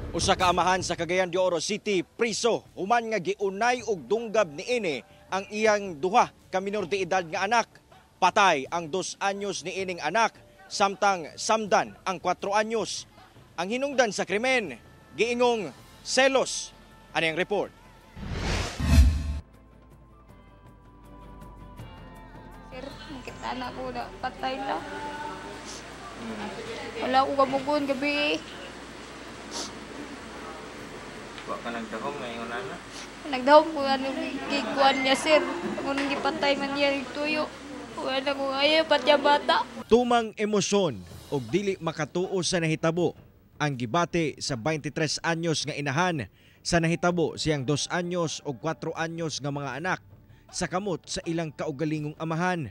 Usa ka amahan sa Cagayan de Oro City priso human nga giunay og dunggab niini ang iyang duha ka minor de edad nga anak. Patay ang 2 anyos niining anak samtang samdan ang 4 anyos. Ang hinungdan sa krimen giingong selos. Ano ang report? Sir, makita na ko na patay na. Wala ko kamugon gabi. Wa ka nagdahom ngayon ana? Nagdahom ko giguan niya, sir. Kung nang gipatay man niya yung tuyo. Wala ko ayaw, patya bata. Tumang emosyon og dili makatuo sa nahitabo ang gibate sa 23 anyos nga inahan sa nahitabo siyang 2 anyos o 4 anyos nga mga anak sa kamot sa ilang kaugalingong amahan.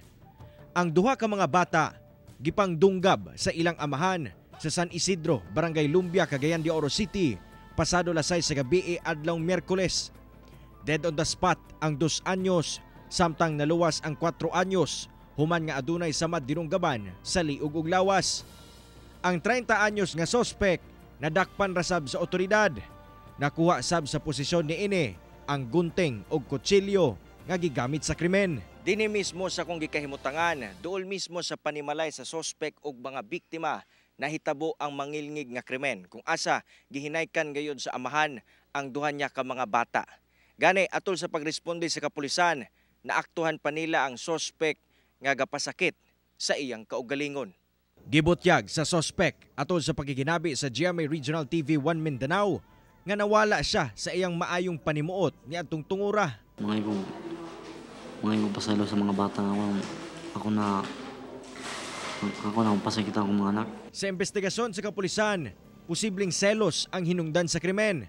Ang duha ka mga bata gipangdunggab sa ilang amahan sa San Isidro, Barangay Lumbia, Cagayan de Oro City pasado las 6 sa gabi adlawng Miyerkules. Dead on the spot ang 2 anyos samtang naluwas ang 4 anyos human nga adunay samad dinunggaban sa liog ug lawas. Ang 30 anyos nga sospek nadakpan rasab sa otoridad. Nakuha sab sa posisyon niini ang gunting ug kutsilyo nga gigamit sa krimen. Dini mismo sa kung gikahimutangan, duol mismo sa panimalay sa sospek ug mga biktima nahitabo ang mangilngig nga krimen kung asa gihinaykan gayud sa amahan ang duha niya ka mga bata. Gani atol sa pagresponde sa kapulisan, naaktuhan pa nila ang sospek nga gapasakit sa iyang kaugalingon. Gibutyag sa sospek atol sa pagiginabi sa GMA Regional TV 1 Mindanao nga nawala siya sa iyang maayong panimuot niadtong tungura. Mga ibong pasalo sa mga bata nga ako na pasakit ang mga anak. Sa investigasyon sa kapulisan, posibleng selos ang hinungdan sa krimen.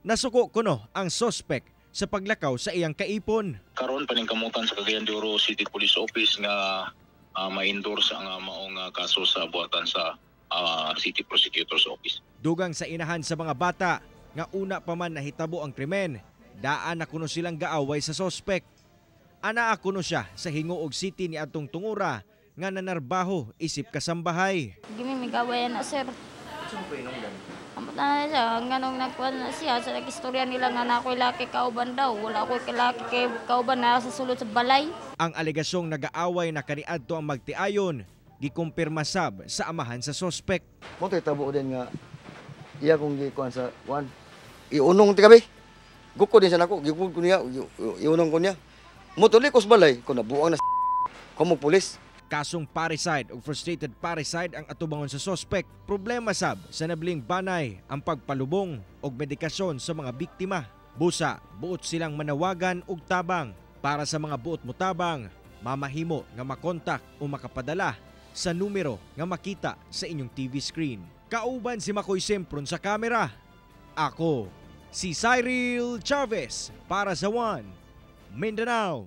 Nasuko kuno ang sospek sa paglakaw sa iyang kaipon. Karon paningkamutan sa Cagayan de Oro City Police Office nga ma-endorse ang maong kaso sa buhatan sa City Prosecutor's Office. Dugang sa inahan sa mga bata nga una pa man nahitabo ang krimen, daan na kuno silang gaaway sa sospek. Anaa kuno siya sa Hingoog City ni atong tungura nga nanarbaho isip kasambahay. Gimi may gawayan na, sir. Saan po inungdan? Amot na siya, hanggang nagkuhan na siya sa nag-istorya nila nga na ako'y laki kauban daw. Wala ako'y laki kauban na sa sulod sa balay. Ang alegasyong nag-aaway na kaniadto ang magtiayon, gikumpirma sab sa amahan sa sospek. Mo tay tabo din nga iya kong gikuan sa kuan. Iunong ti gabi. Guko din sa nako, gikod ko niya, iunong ko niya. Mo tuloy ko sa balay, ko nabuang na komo pulis. Kasong parricide o frustrated parricide ang atubangon sa sospek. Problema sab sa nabling banay ang pagpalubong o medikasyon sa mga biktima. Busa, buot silang manawagan og tabang para sa mga buot mo tabang, mamahimo nga makontak o makapadala sa numero nga makita sa inyong TV screen. Kauban si Makoy Sempron sa kamera. Ako, si Cyril Chavez para sa One Mindanao.